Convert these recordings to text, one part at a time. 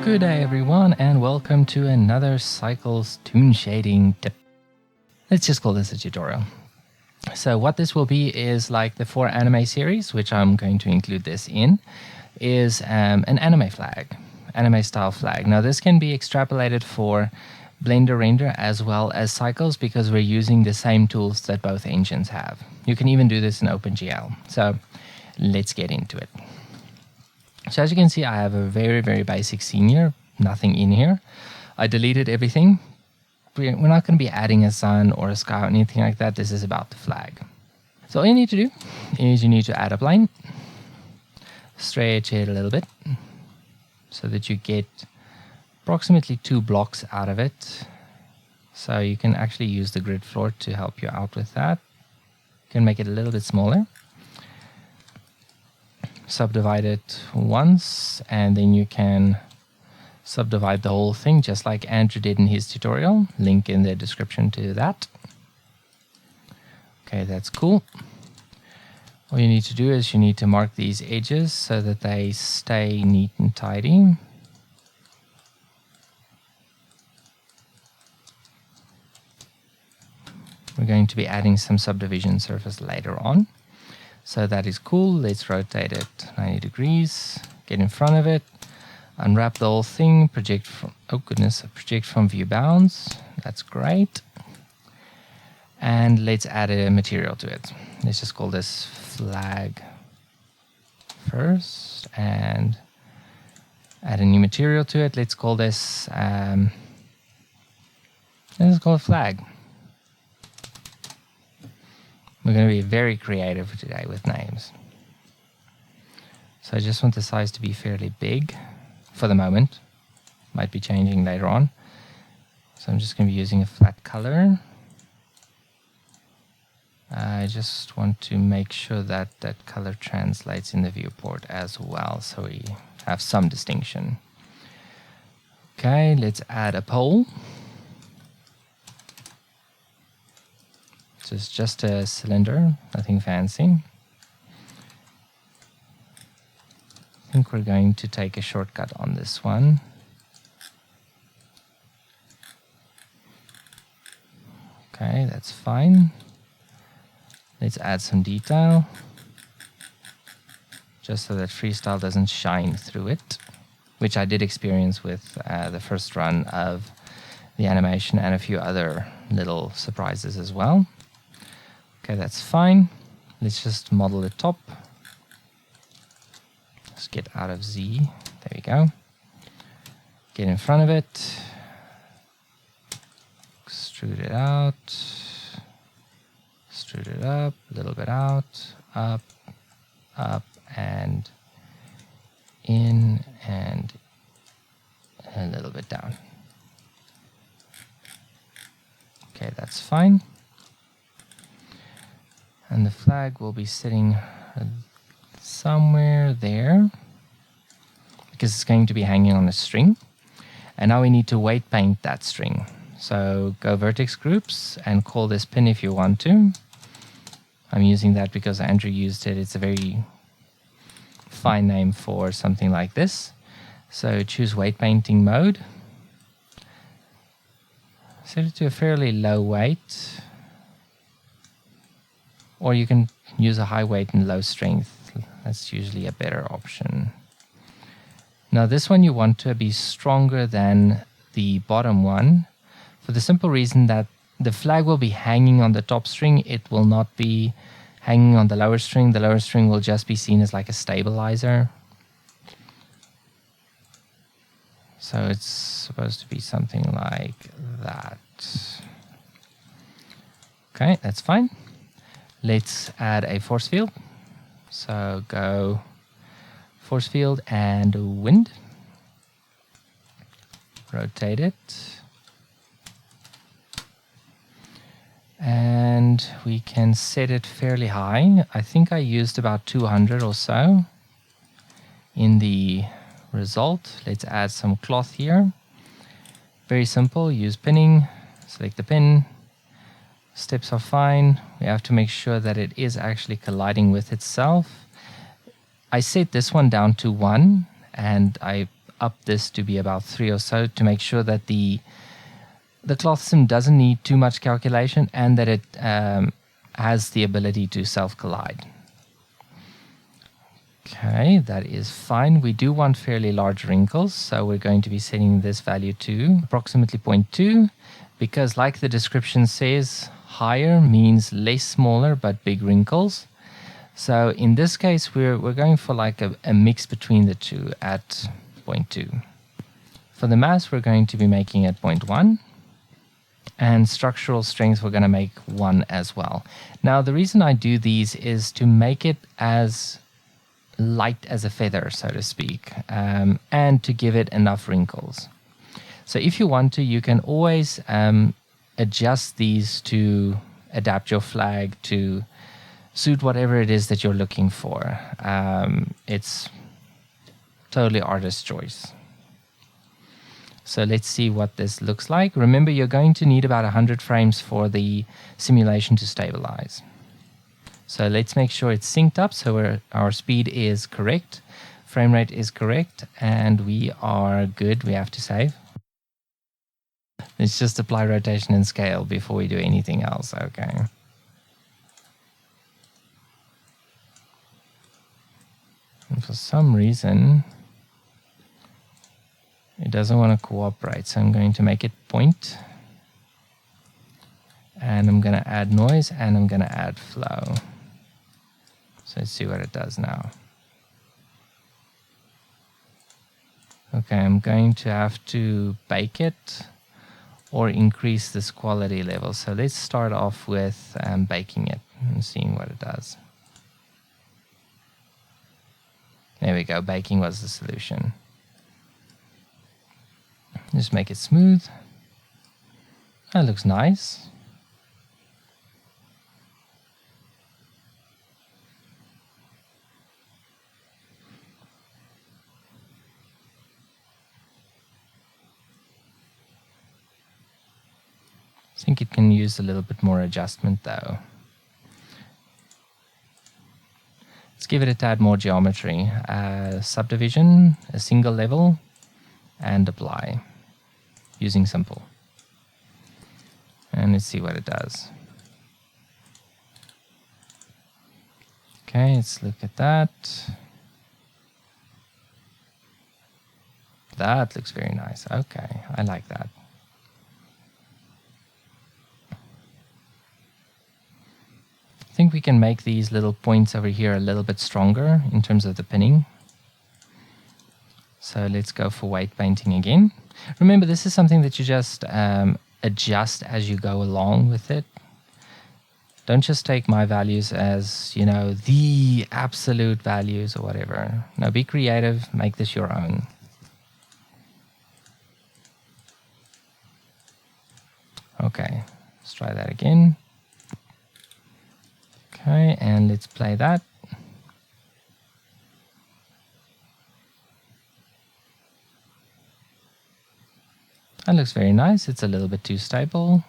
Good day everyone and welcome to another Cycles toon shading tip. Let's just call this a tutorial. So what this will be is like the 4 anime series, which I'm going to include this in, is an anime flag, anime style flag. Now this can be extrapolated for Blender render as well as Cycles because we're using the same tools that both engines have. You can even do this in OpenGL. So let's get into it. So as you can see, I have a very basic scene here, nothing in here. I deleted everything. We're not going to be adding a sun or a sky or anything like that. This is about the flag. So all you need to do is you need to add a plane, stretch it a little bit so that you get approximately 2 blocks out of it. So you can actually use the grid floor to help you out with that. You can make it a little bit smaller. Subdivide it once, and then you can subdivide the whole thing just like Andrew did in his tutorial. Link in the description to that. Okay, that's cool. All you need to do is you need to mark these edges so that they stay neat and tidy. We're going to be adding some subdivision surface later on. So that is cool. Let's rotate it 90 degrees, get in front of it, unwrap the whole thing, project from, oh goodness, project from view bounds. That's great. And let's add a material to it. Let's just call this flag first and add a new material to it. Let's call this, let's call it flag. We're going to be very creative today with names. So I just want the size to be fairly big for the moment. Might be changing later on. So I'm just going to be using a flat color. I just want to make sure that that color translates in the viewport as well, so we have some distinction. Okay, let's add a pole. So it's just a cylinder, nothing fancy. I think we're going to take a shortcut on this one. Okay, that's fine. Let's add some detail, just so that freestyle doesn't shine through it, which I did experience with the first run of the animation and a few other little surprises as well. Okay, that's fine. Let's just model the top. Let's get out of Z. There we go. Get in front of it. Extrude it out. Extrude it up. A little bit out. Up. Up. And in. And a little bit down. Okay, that's fine. And the flag will be sitting somewhere there because it's going to be hanging on a string. And now we need to weight paint that string. So go vertex groups and call this pin if you want to. I'm using that because Andrew used it. It's a very fine name for something like this. So choose weight painting mode. Set it to a fairly low weight. Or you can use a high weight and low strength. That's usually a better option. Now this one you want to be stronger than the bottom one for the simple reason that the flag will be hanging on the top string. It will not be hanging on the lower string. The lower string will just be seen as like a stabilizer. So it's supposed to be something like that. Okay, that's fine. Let's add a force field. So go force field and wind. Rotate it. And we can set it fairly high. I think I used about 200 or so in the result. Let's add some cloth here. Very simple, use pinning, select the pin. Steps are fine. We have to make sure that it is actually colliding with itself. I set this one down to 1 and I up this to be about 3 or so to make sure that the cloth sim doesn't need too much calculation and that it has the ability to self-collide. Okay, that is fine. We do want fairly large wrinkles, so we're going to be setting this value to approximately 0.2 because, like the description says, higher means less smaller but big wrinkles. So in this case, we're going for like a mix between the two at 0.2. For the mass, we're going to be making it 0.1. And structural strength, we're going to make 1 as well. Now, the reason I do these is to make it as light as a feather, so to speak, and to give it enough wrinkles. So if you want to, you can always adjust these to adapt your flag to suit whatever it is that you're looking for. It's totally artist's choice. So let's see what this looks like. Remember, you're going to need about 100 frames for the simulation to stabilize. So let's make sure it's synced up so our speed is correct, frame rate is correct, and we are good. We have to save. Let's just apply rotation and scale before we do anything else. Okay. And for some reason, it doesn't want to cooperate, so I'm going to make it point. And I'm going to add noise, and I'm going to add flow. So let's see what it does now. Okay, I'm going to have to bake it or increase this quality level. So let's start off with baking it and seeing what it does. There we go, baking was the solution. Just make it smooth. That looks nice. I think it can use a little bit more adjustment though. Let's give it a tad more geometry. Subdivision, a single level, and apply using simple. And let's see what it does. Okay, let's look at that. That looks very nice. Okay, I like that. I think we can make these little points over here a little bit stronger in terms of the pinning. So let's go for weight painting again. Remember, this is something that you just adjust as you go along with it. Don't just take my values as, you know, the absolute values or whatever. No, be creative, make this your own. Okay, let's try that again. Okay, and let's play that. That looks very nice. It's a little bit too stable.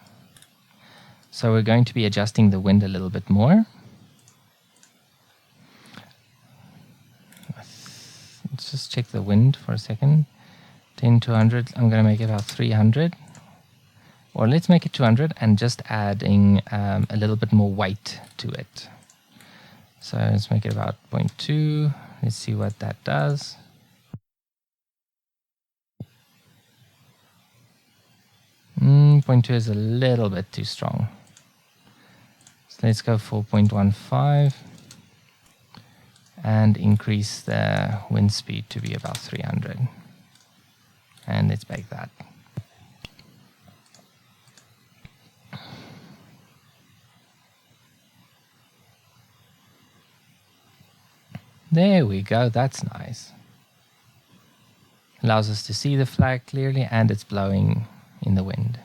So we're going to be adjusting the wind a little bit more. Let's just check the wind for a second. 10 to 100. I'm going to make it about 300. Or let's make it 200 and just adding a little bit more weight to it. So let's make it about 0.2. Let's see what that does. Point 0.2 is a little bit too strong. So let's go for 0.15 and increase the wind speed to be about 300. And let's bake that. There we go, that's nice. Allows us to see the flag clearly and it's blowing in the wind.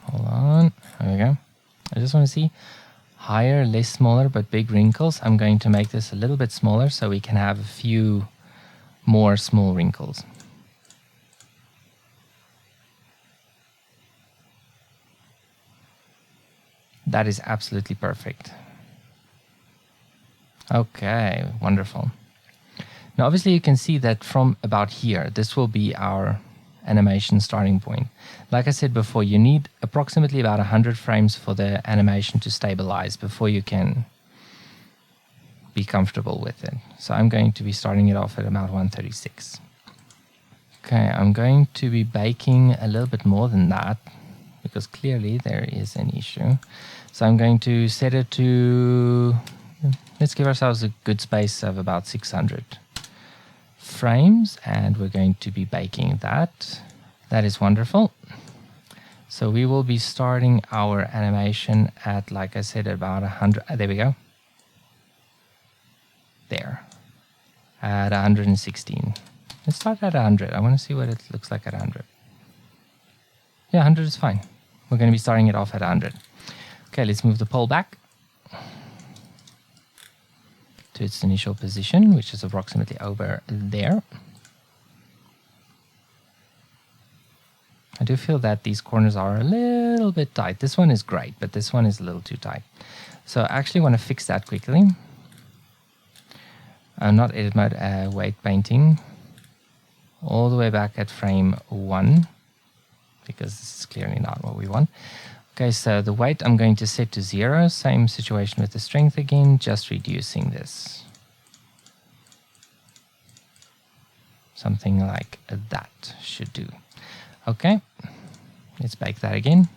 Hold on, there we go. I just want to see higher, less smaller, but big wrinkles. I'm going to make this a little bit smaller so we can have a few more small wrinkles. That is absolutely perfect. Okay, wonderful. Now obviously you can see that from about here, this will be our animation starting point. Like I said before, you need approximately about 100 frames for the animation to stabilize before you can be comfortable with it. So I'm going to be starting it off at about 136. Okay, I'm going to be baking a little bit more than that because clearly there is an issue. So I'm going to set it to, let's give ourselves a good space of about 600 frames, and we're going to be baking that. That is wonderful. So we will be starting our animation at, like I said, about 100. There we go. There. At 116. Let's start at 100. I want to see what it looks like at 100. Yeah, 100 is fine. We're going to be starting it off at 100. Okay, let's move the pole back to its initial position, which is approximately over there. I do feel that these corners are a little bit tight. This one is great, but this one is a little too tight. So I actually want to fix that quickly. Not edit mode, weight painting. All the way back at frame 1, because this is clearly not what we want. Okay, so the weight I'm going to set to 0. Same situation with the strength again, just reducing this. Something like that should do. Okay, let's bake that again.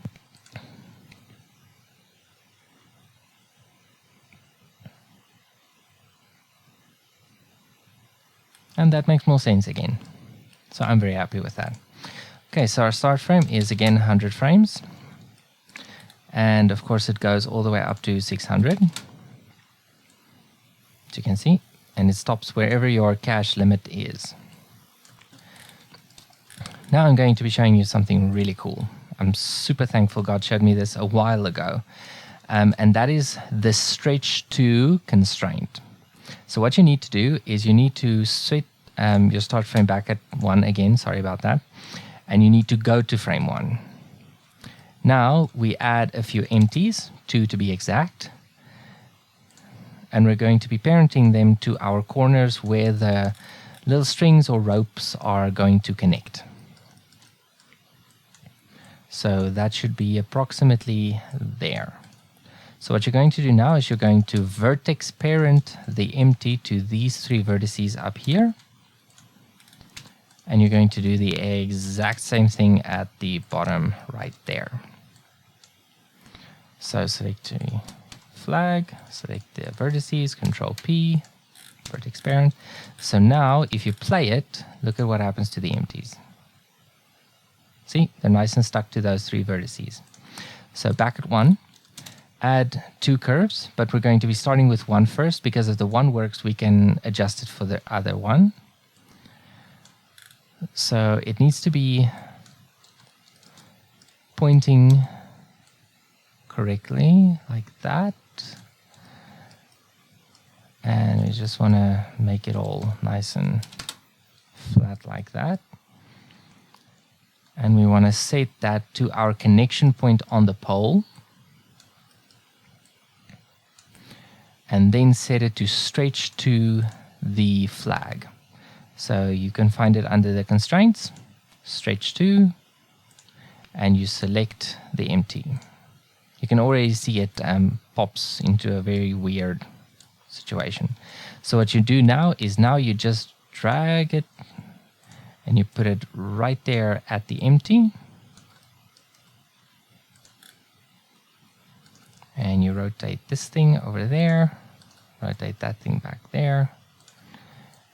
And that makes more sense again. So I'm very happy with that. Okay, so our start frame is again 100 frames. And of course it goes all the way up to 600, as you can see, and it stops wherever your cache limit is. Now I'm going to be showing you something really cool. I'm super thankful God showed me this a while ago, and that is the stretch to constraint. So what you need to do is you need to set your start frame back at 1 again, sorry about that, and you need to go to frame 1. Now we add a few empties, 2 to be exact, and we're going to be parenting them to our corners where the little strings or ropes are going to connect. So that should be approximately there. So what you're going to do now is you're going to vertex parent the empty to these 3 vertices up here, and you're going to do the exact same thing at the bottom right there. So select the flag, select the vertices, Control P, vertex parent. So now if you play it, look at what happens to the empties. See, they're nice and stuck to those 3 vertices. So back at 1, add 2 curves, but we're going to be starting with 1 first, because if the 1 works, we can adjust it for the other one. So it needs to be pointing correctly, like that. And we just want to make it all nice and flat like that. And we want to set that to our connection point on the pole. And then set it to stretch to the flag. So you can find it under the constraints, stretch to, and you select the empty. You can already see it pops into a very weird situation. So what you do now is you just drag it and you put it right there at the empty. And you rotate this thing over there, rotate that thing back there,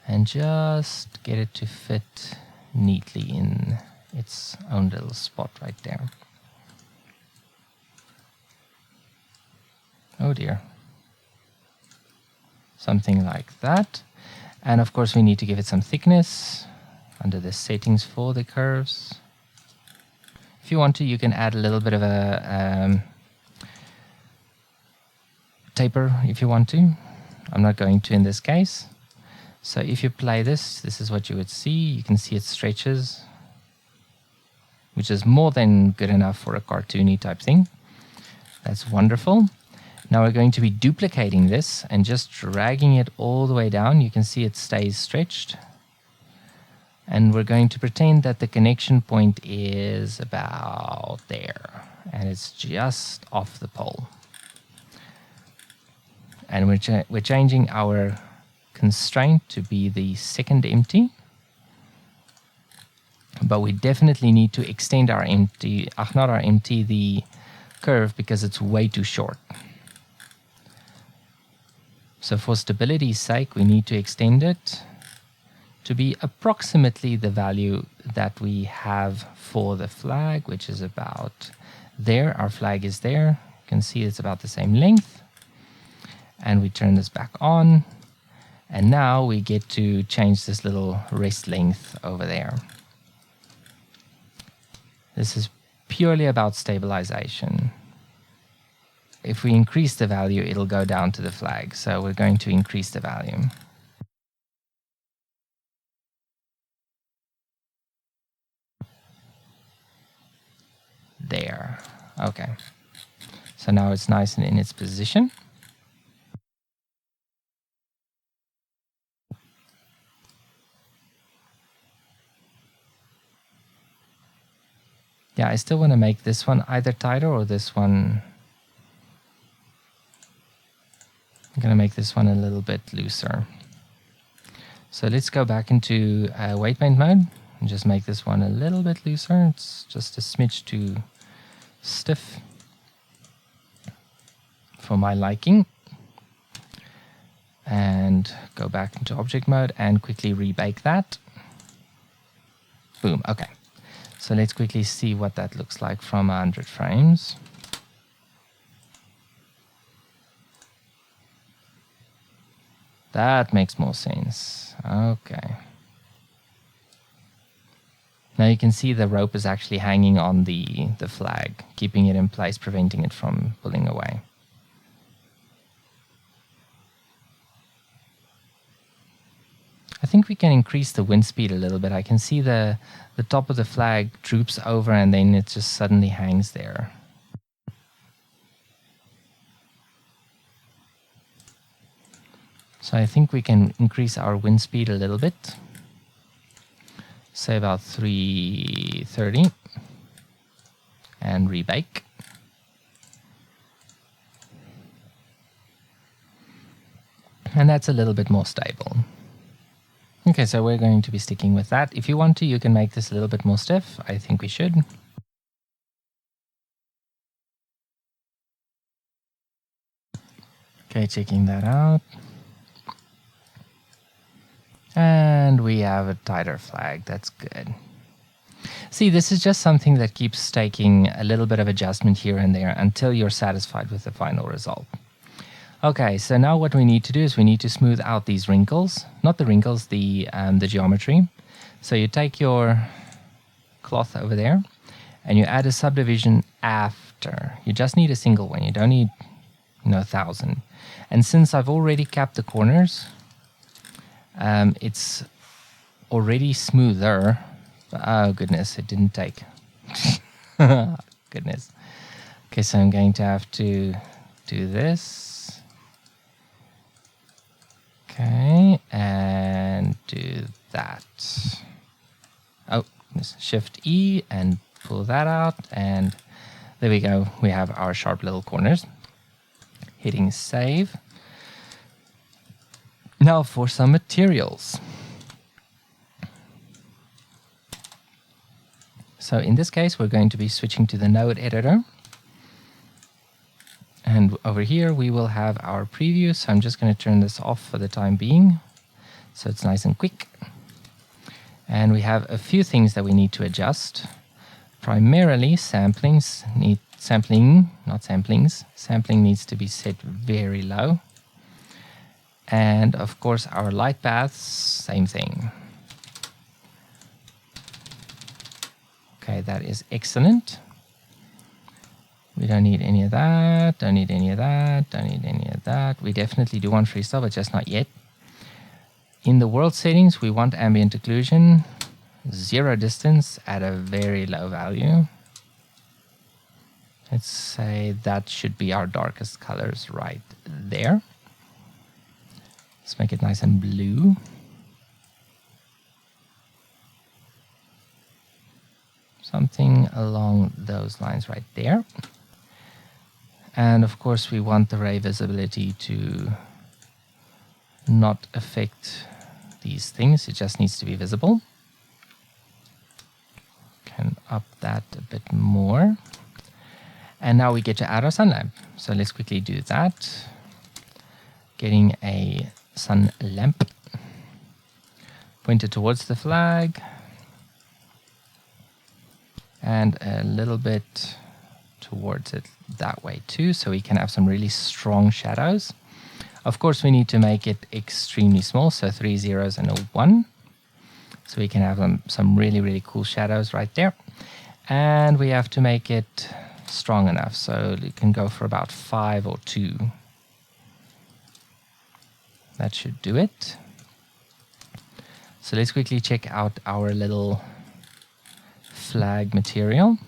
and just get it to fit neatly in its own little spot right there. Oh dear. Something like that. And of course we need to give it some thickness under the settings for the curves. If you want to, you can add a little bit of a taper if you want to. I'm not going to in this case. So if you play this, this is what you would see. You can see it stretches, which is more than good enough for a cartoony type thing. That's wonderful. Now we're going to be duplicating this and just dragging it all the way down. You can see it stays stretched. And we're going to pretend that the connection point is about there. And it's just off the pole. And we're changing our constraint to be the second empty. But we definitely need to extend our empty, not our empty, the curve, because it's way too short. So for stability's sake, we need to extend it to be approximately the value that we have for the flag, which is about there. Our flag is there. You can see it's about the same length. And we turn this back on. And now we get to change this little rest length over there. This is purely about stabilization. If we increase the value, it'll go down to the flag. So we're going to increase the value. There. Okay. So now it's nice and in its position. Yeah, I still want to make this one either tighter or this one. I'm going to make this one a little bit looser. So let's go back into weight paint mode and just make this one a little bit looser. It's just a smidge too stiff for my liking. And go back into object mode and quickly rebake that. Boom, okay. So let's quickly see what that looks like from 100 frames. That makes more sense. Okay. Now you can see the rope is actually hanging on the flag, keeping it in place, preventing it from pulling away. I think we can increase the wind speed a little bit. I can see the top of the flag droops over and then it just suddenly hangs there. So I think we can increase our wind speed a little bit. Say about 330 and rebake. And that's a little bit more stable. Okay, so we're going to be sticking with that. If you want to, you can make this a little bit more stiff. I think we should. Okay, checking that out. And we have a tighter flag. That's good. See, this is just something that keeps taking a little bit of adjustment here and there until you're satisfied with the final result. Okay, so now what we need to do is we need to smooth out these wrinkles. Not the wrinkles, the geometry. So you take your cloth over there and you add a subdivision after. You just need a single one. You don't need 1,000. And since I've already capped the corners, it's already smoother. Oh goodness, it didn't take. Goodness. Okay, so I'm going to have to do this. Okay, and do that. Oh, Shift E and pull that out, and there we go. We have our sharp little corners. Hitting save. Now for some materials. So in this case, we're going to be switching to the node editor. And over here, we will have our preview. So I'm just going to turn this off for the time being, so it's nice and quick. And we have a few things that we need to adjust. Primarily, sampling needs to be set very low. And of course, our light paths, same thing. Okay, that is excellent. We don't need any of that, don't need any of that, don't need any of that. We definitely do want freestyle, but just not yet. In the world settings, we want ambient occlusion, 0 distance at a very low value. Let's say that should be our darkest colors right there. Let's make it nice and blue. Something along those lines right there. And of course we want the ray visibility to not affect these things. It just needs to be visible. Can up that a bit more. And now we get to add our sun lamp. So let's quickly do that. Getting a sun lamp. Point it towards the flag. And a little bit towards it that way too, so we can have some really strong shadows. Of course, we need to make it extremely small, so 3 zeros and a 1. So we can have some really, really cool shadows right there. And we have to make it strong enough, so it can go for about 5 or 2. That should do it. So let's quickly check out our little flag material.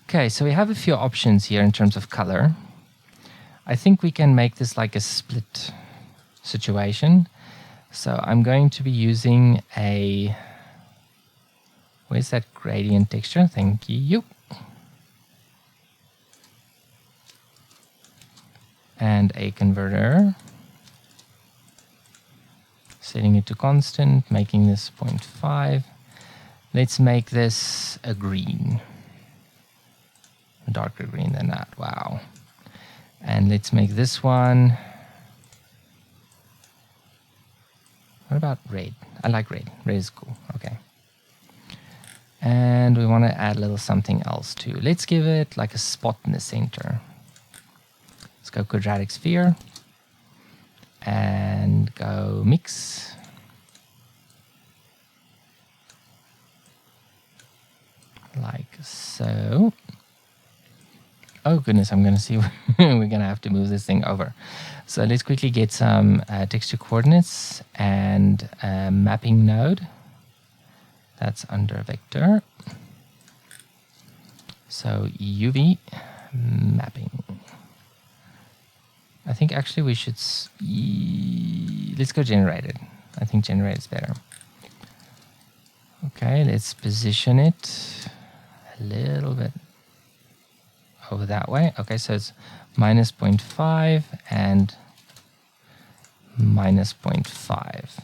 Okay, so we have a few options here in terms of color. I think we can make this like a split situation. So I'm going to be using a, where's that gradient texture? Thank you. And a converter. Setting it to constant, making this 0.5. Let's make this a green. A darker green than that, wow. And let's make this one, what about red? I like red, red is cool, okay. And we want to add a little something else too. Let's give it like a spot in the center. Let's go quadratic sphere and go mix. Like so. Oh goodness, I'm going to see we're going to have to move this thing over. So let's quickly get some texture coordinates and a mapping node. That's under vector. So UV mapping. I think actually we should, let's go generated. I think generate is better. Okay, let's position it a little bit over that way. Okay, so it's minus 0.5 and minus 0.5.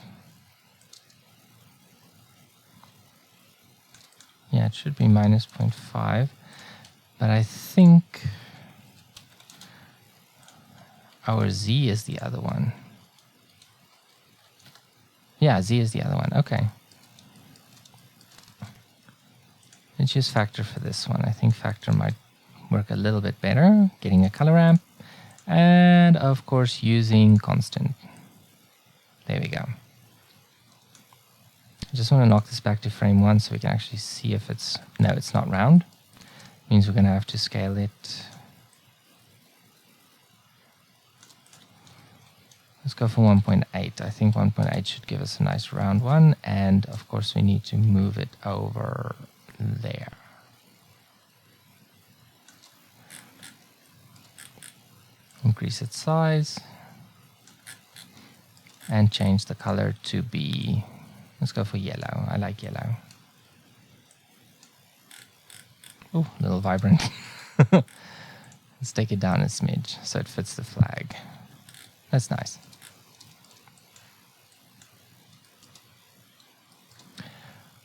Yeah, it should be minus 0.5, but I think our Z is the other one. Yeah, Z is the other one. Okay. Let's use factor for this one. I think factor might work a little bit better. Getting a color ramp. And of course using constant. There we go. I just want to knock this back to frame 1 so we can actually see if it's... No, it's not round. Means we're going to have to scale it. Let's go for 1.8. I think 1.8 should give us a nice round one. And of course we need to move it over there. Increase its size. And change the color to be... Let's go for yellow. I like yellow. Oh, a little vibrant. Let's take it down a smidge so it fits the flag. That's nice.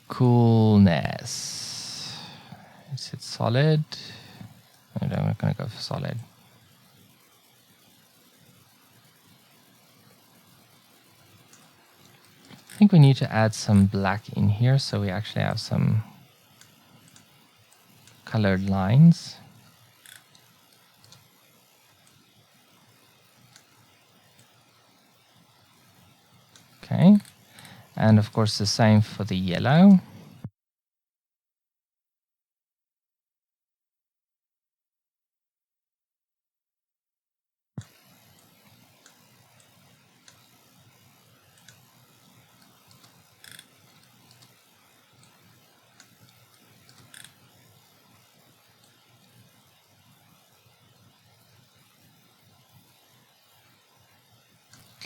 Coolness. Is it solid? I'm not going to go for solid. I think we need to add some black in here so we actually have some colored lines. Okay, and of course the same for the yellow.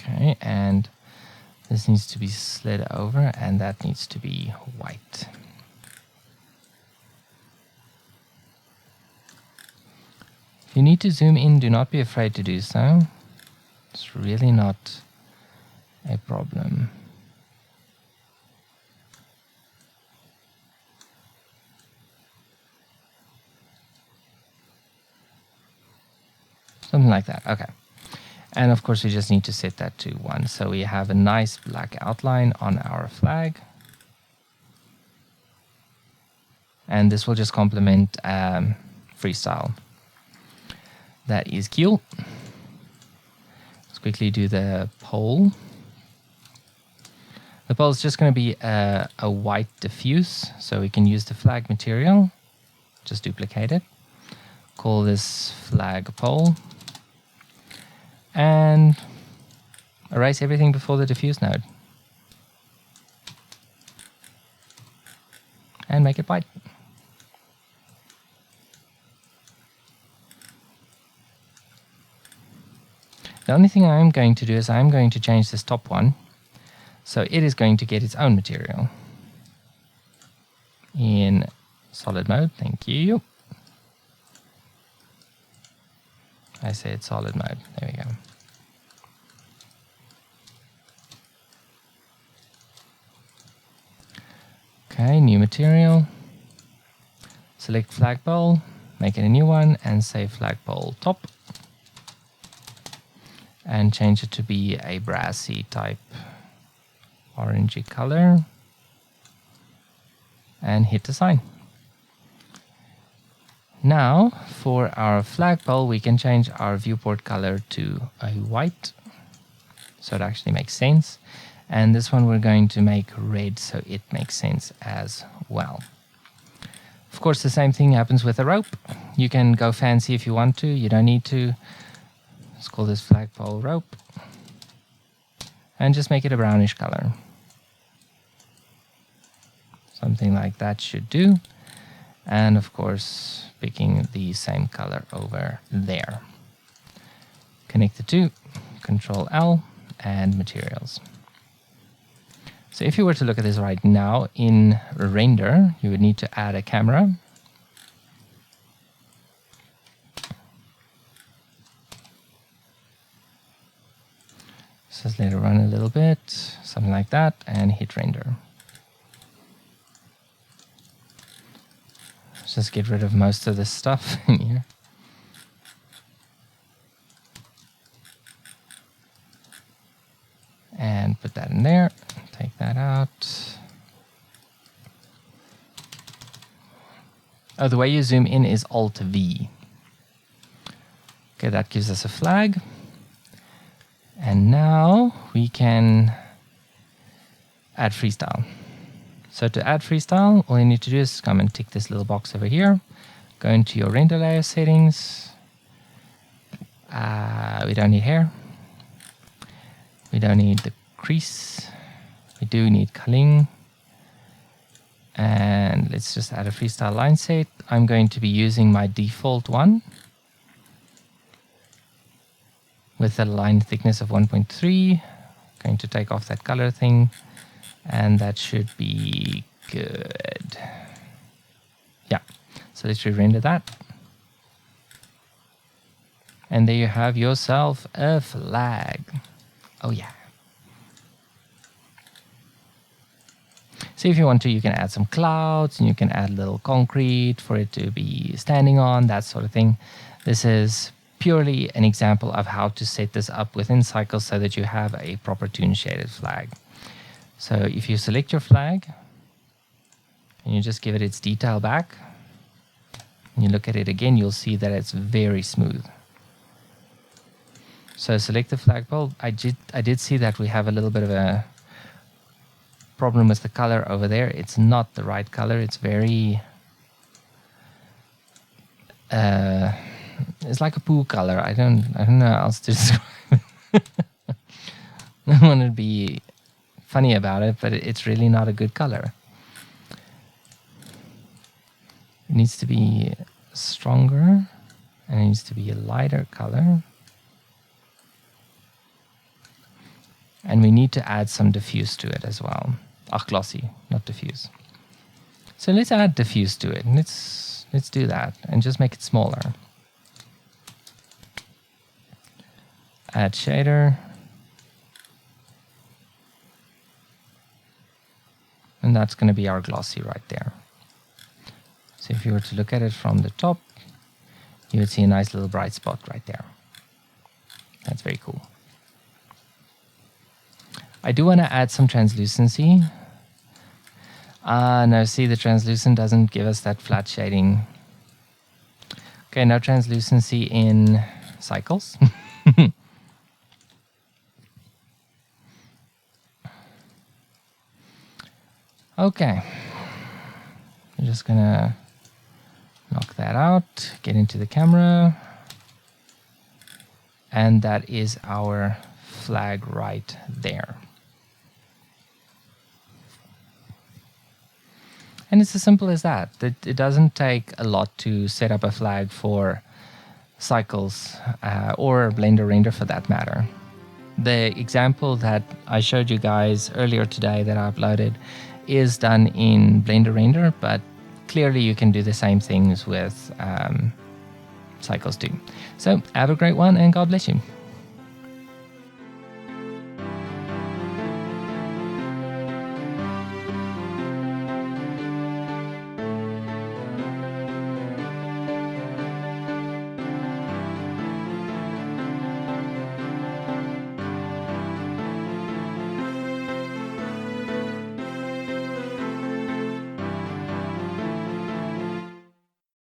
Okay, and this needs to be slid over, and that needs to be white. If you need to zoom in, do not be afraid to do so. It's really not a problem. Something like that, okay. And of course we just need to set that to 1. So we have a nice black outline on our flag. And this will just complement freestyle. That is cool. Let's quickly do the pole. The pole is just going to be a white diffuse, so we can use the flag material. Just duplicate it. Call this flag pole. And erase everything before the diffuse node. And make it white. The only thing I'm going to do is I'm going to change this top one. So it is going to get its own material. In solid mode, thank you. I said solid mode, there we go. Okay, new material. Select flagpole, make it a new one, and say flagpole top. And change it to be a brassy type orangey color. And hit assign. Now, for our flagpole, we can change our viewport color to a white. So it actually makes sense. And this one we're going to make red so it makes sense as well. Of course, the same thing happens with a rope. You can go fancy if you want to. You don't need to. Let's call this flagpole rope. And just make it a brownish color. Something like that should do. And of course, picking the same color over there. Connect the two, Control L, and materials. So if you were to look at this right now in render, you would need to add a camera. So let's let it run a little bit, something like that, and hit render. Let's just get rid of most of this stuff in here. And put that in there, take that out. Oh, the way you zoom in is Alt-V. Okay, that gives us a flag. And now we can add freestyle. So to add freestyle, all you need to do is come and tick this little box over here. Go into your render layer settings. We don't need hair. We don't need the crease. We do need culling. And let's just add a freestyle line set. I'm going to be using my default one with a line thickness of 1.3. Going to take off that color thing, and that should be good. Yeah, so let's re-render that. And there you have yourself a flag. Oh yeah. So if you want to, you can add some clouds, and you can add little concrete for it to be standing on, that sort of thing. This is purely an example of how to set this up within Cycles so that you have a proper toon shaded flag. So if you select your flag, and you just give it its detail back, and you look at it again, you'll see that it's very smooth. So select the flagpole. I did see that we have a little bit of a problem with the color over there. It's not the right color. It's very it's like a poo color. I don't know how else to describe it. I don't want to be funny about it, but it's really not a good color. It needs to be stronger, and it needs to be a lighter color. And we need to add some diffuse to it as well. Glossy, not diffuse. So let's add diffuse to it. Let's do that and just make it smaller. Add shader. And that's going to be our glossy right there. So if you were to look at it from the top, you would see a nice little bright spot right there. That's very cool. I do want to add some translucency. No, see, the translucent doesn't give us that flat shading. Okay, no translucency in cycles. Okay, I'm just gonna knock that out, get into the camera, and that is our flag right there. And it's as simple as that. It doesn't take a lot to set up a flag for Cycles or Blender Render for that matter. The example that I showed you guys earlier today that I uploaded is done in Blender Render, but clearly you can do the same things with Cycles too. So have a great one and God bless you.